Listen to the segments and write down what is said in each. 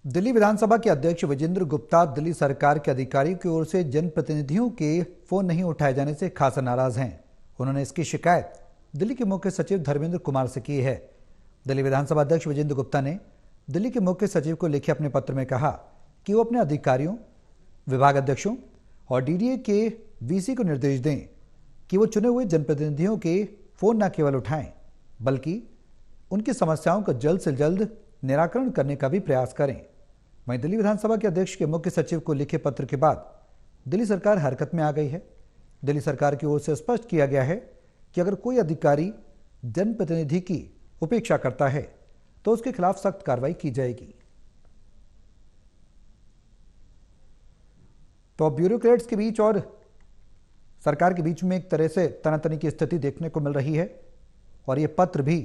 दिल्ली विधानसभा के अध्यक्ष विजेंद्र गुप्ता दिल्ली सरकार के अधिकारियों की ओर से जनप्रतिनिधियों के फोन नहीं उठाए जाने से खासा नाराज हैं। उन्होंने इसकी शिकायत दिल्ली के मुख्य सचिव धर्मेंद्र कुमार से की है। दिल्ली विधानसभा अध्यक्ष विजेंद्र गुप्ता ने दिल्ली के मुख्य सचिव को लिखे अपने पत्र में कहा कि वो अपने अधिकारियों, विभाग अध्यक्षों और डीडीए के वीसी को निर्देश दें कि वो चुने हुए जनप्रतिनिधियों के फोन न केवल उठाएं बल्कि उनकी समस्याओं का जल्द से जल्द निराकरण करने का भी प्रयास करें। वहीं दिल्ली विधानसभा के अध्यक्ष के मुख्य सचिव को लिखे पत्र के बाद दिल्ली सरकार हरकत में आ गई है। दिल्ली सरकार की ओर से स्पष्ट किया गया है कि अगर कोई अधिकारी जनप्रतिनिधि की उपेक्षा करता है तो उसके खिलाफ सख्त कार्रवाई की जाएगी। तो ब्यूरोक्रेट्स के बीच और सरकार के बीच में एक तरह से तनातनी की स्थिति देखने को मिल रही है और यह पत्र भी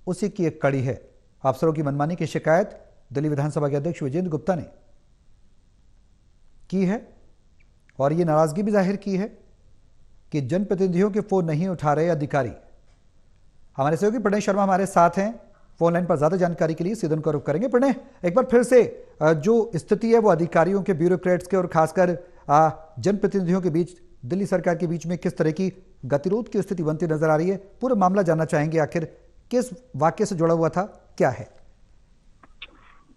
उसी की एक कड़ी है। अफसरों की मनमानी की शिकायत दिल्ली विधानसभा के अध्यक्ष विजेंद्र गुप्ता ने की है और ये नाराजगी भी जाहिर की है कि जनप्रतिनिधियों के फोन नहीं उठा रहे अधिकारी। हमारे सहयोगी प्रणय शर्मा हमारे साथ हैं फोन लाइन पर। ज्यादा जानकारी के लिए सीधे उनको रुख करेंगे। प्रणय, एक बार फिर से जो स्थिति है वो अधिकारियों के, ब्यूरोक्रेट्स के और खासकर जनप्रतिनिधियों के बीच, दिल्ली सरकार के बीच में किस तरह की गतिरोध की स्थिति बनती नजर आ रही है, पूरा मामला जानना चाहेंगे। आखिर किस वाक्य से जुड़ा हुआ था, क्या है?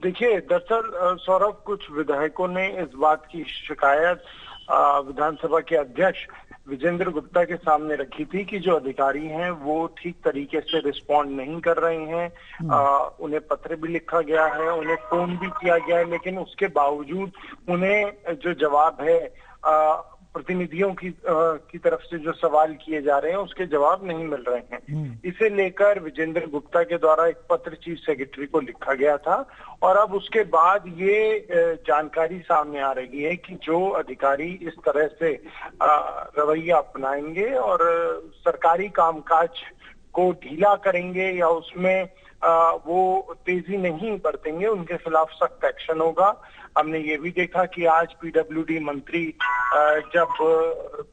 देखिए, दरअसल सौरभ, कुछ विधायकों ने इस बात की शिकायत विधानसभा के अध्यक्ष विजेंद्र गुप्ता के सामने रखी थी कि जो अधिकारी हैं वो ठीक तरीके से रिस्पॉन्ड नहीं कर रहे हैं। उन्हें पत्र भी लिखा गया है, उन्हें फोन भी किया गया है, लेकिन उसके बावजूद उन्हें जो जवाब है प्रतिनिधियों की तरफ से जो सवाल किए जा रहे हैं उसके जवाब नहीं मिल रहे हैं। इसे लेकर विजेंद्र गुप्ता के द्वारा एक पत्र चीफ सेक्रेटरी को लिखा गया था और अब उसके बाद ये जानकारी सामने आ रही है कि जो अधिकारी इस तरह से रवैया अपनाएंगे और सरकारी कामकाज को ढीला करेंगे या उसमें वो तेजी नहीं बरतेंगे, उनके खिलाफ सख्त एक्शन होगा। हमने ये भी देखा कि आज पीडब्ल्यूडी मंत्री जब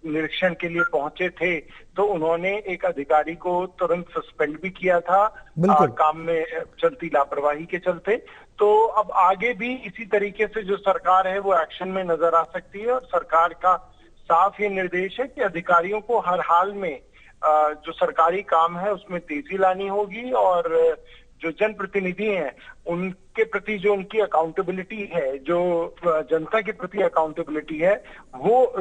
निरीक्षण के लिए पहुंचे थे तो उन्होंने एक अधिकारी को तुरंत सस्पेंड भी किया था काम में चलती लापरवाही के चलते। तो अब आगे भी इसी तरीके से जो सरकार है वो एक्शन में नजर आ सकती है और सरकार का साफ ये निर्देश है कि अधिकारियों को हर हाल में जो सरकारी काम है उसमें तेजी लानी होगी और जो जनप्रतिनिधि हैं उनके प्रति जो उनकी अकाउंटेबिलिटी है, जो जनता के प्रति अकाउंटेबिलिटी है, वो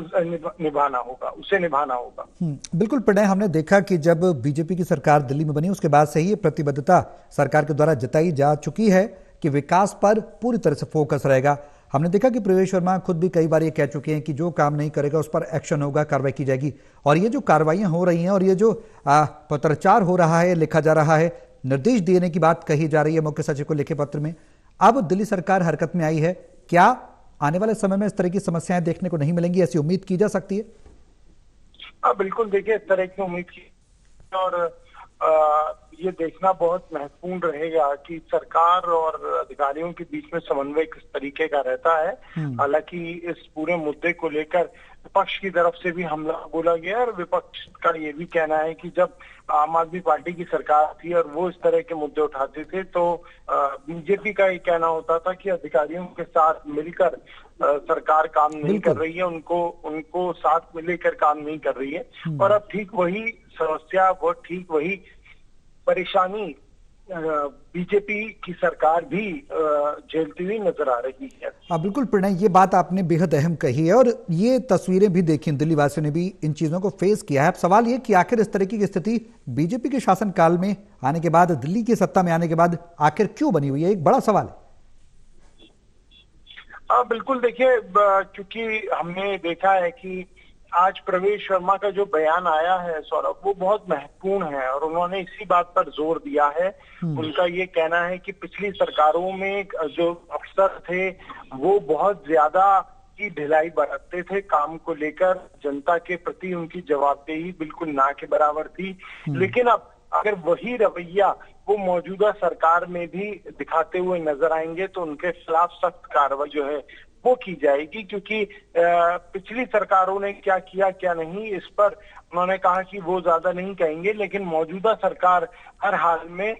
निभाना होगा, उसे निभाना होगा। बिल्कुल प्रणय, हमने देखा कि जब बीजेपी की सरकार दिल्ली में बनी उसके बाद से ही प्रतिबद्धता सरकार के द्वारा जताई जा चुकी है कि विकास पर पूरी तरह से फोकस रहेगा। हमने देखा कि प्रवेश वर्मा खुद भी कई बार ये कह चुके हैं कि जो काम नहीं करेगा उस पर एक्शन होगा, कार्रवाई की जाएगी। और ये जो कार्रवाइयां हो रही हैं और ये जो पत्राचार हो रहा है, लिखा जा रहा है, निर्देश देने की बात कही जा रही है मुख्य सचिव को लिखे पत्र में, अब दिल्ली सरकार हरकत में आई है। क्या आने वाले समय में इस तरह की समस्याएं देखने को नहीं मिलेंगी, ऐसी उम्मीद की जा सकती है? बिल्कुल, देखिए, इस तरह की उम्मीद की और ये देखना बहुत महत्वपूर्ण रहेगा कि सरकार और अधिकारियों के बीच में समन्वय किस तरीके का रहता है। हालांकि इस पूरे मुद्दे को लेकर विपक्ष की तरफ से भी हमला बोला गया और विपक्ष का ये भी कहना है कि जब आम आदमी पार्टी की सरकार थी और वो इस तरह के मुद्दे उठाते थे तो बीजेपी का ये कहना होता था कि अधिकारियों के साथ मिलकर सरकार काम नहीं कर रही है, उनको साथ में लेकर काम नहीं कर रही है। और अब ठीक वही समस्या, वो ठीक वही परेशानी बीजेपी की सरकार भी झेलती हुई नजर आ रही है। बिल्कुल प्रणय, ये बात आपने बेहद अहम कही है और ये तस्वीरें भी देखी, दिल्ली वासियों ने भी इन चीजों को फेस किया है। अब सवाल ये कि आखिर इस तरह की स्थिति बीजेपी के शासनकाल में आने के बाद, दिल्ली की सत्ता में आने के बाद आखिर क्यों बनी हुई है, एक बड़ा सवाल है। बिल्कुल, देखिए, क्योंकि हमने देखा है कि आज प्रवेश वर्मा का जो बयान आया है सौरभ, वो बहुत महत्वपूर्ण है और उन्होंने इसी बात पर जोर दिया है। उनका ये कहना है कि पिछली सरकारों में जो अफसर थे वो बहुत ज्यादा की ढिलाई बरतते थे काम को लेकर, जनता के प्रति उनकी जवाबदेही बिल्कुल ना के बराबर थी। लेकिन अब अगर वही रवैया वो मौजूदा सरकार में भी दिखाते हुए नजर आएंगे तो उनके खिलाफ सख्त कार्रवाई जो है वो की जाएगी, क्योंकि पिछली सरकारों ने क्या किया क्या नहीं इस पर उन्होंने कहा कि वो ज्यादा नहीं कहेंगे, लेकिन मौजूदा सरकार हर हाल में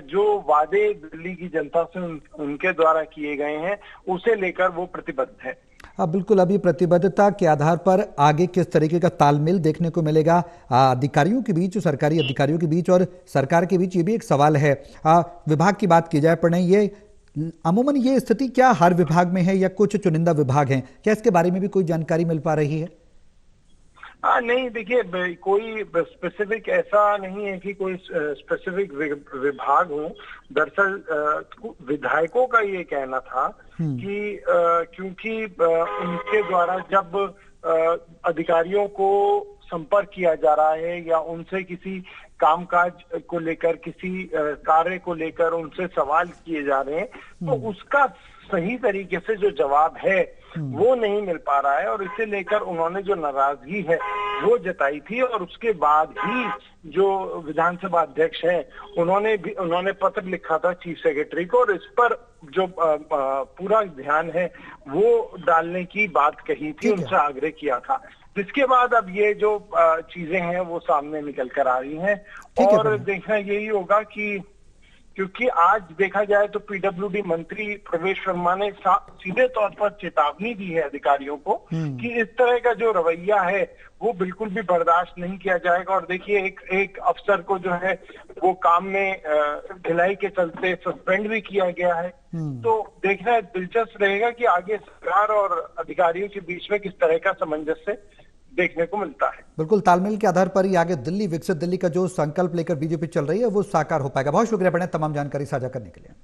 जो वादे दिल्ली की जनता से उनके द्वारा किए गए हैं उसे लेकर वो प्रतिबद्ध है। बिल्कुल, अभी प्रतिबद्धता के आधार पर आगे किस तरीके का तालमेल देखने को मिलेगा अधिकारियों के बीच, सरकारी अधिकारियों के बीच और सरकार के बीच, ये भी एक सवाल है। विभाग की बात की जाए प्रणय, ये अमूमन ये स्थिति क्या हर विभाग में है या कुछ चुनिंदा विभाग हैं? क्या इसके बारे में भी कोई जानकारी मिल पा रही है? नहीं, देखिए कोई स्पेसिफिक ऐसा नहीं है कि कोई स्पेसिफिक विभाग हो। दरअसल विधायकों का ये कहना था कि क्योंकि उनके द्वारा जब अधिकारियों को संपर्क किया जा रहा है या उनसे किसी कामकाज को लेकर, किसी कार्य को लेकर उनसे सवाल किए जा रहे हैं, तो उसका सही तरीके से जो जवाब है वो नहीं मिल पा रहा है, और इसे लेकर उन्होंने जो नाराजगी है वो जताई थी। और उसके बाद ही जो विधानसभा अध्यक्ष हैं उन्होंने पत्र लिखा था चीफ सेक्रेटरी को, और इस पर जो पूरा ध्यान है वो डालने की बात कही थी, उनसे आग्रह किया था। जिसके बाद अब ये जो चीजें हैं वो सामने निकल कर आ रही हैं, और देखना यही होगा कि क्योंकि आज देखा जाए तो पीडब्ल्यूडी मंत्री प्रवेश वर्मा ने सीधे तौर पर चेतावनी दी है अधिकारियों को कि इस तरह का जो रवैया है वो बिल्कुल भी बर्दाश्त नहीं किया जाएगा। और देखिए एक अफसर को जो है वो काम में ढिलाई के चलते सस्पेंड भी किया गया है। तो देखना दिलचस्प रहेगा कि आगे सरकार और अधिकारियों के बीच में किस तरह का सामंजस्य देखने को मिलता है। बिल्कुल, तालमेल के आधार पर ही आगे दिल्ली विकसित दिल्ली का जो संकल्प लेकर बीजेपी चल रही है वो साकार हो पाएगा। बहुत शुक्रिया बने तमाम जानकारी साझा करने के लिए।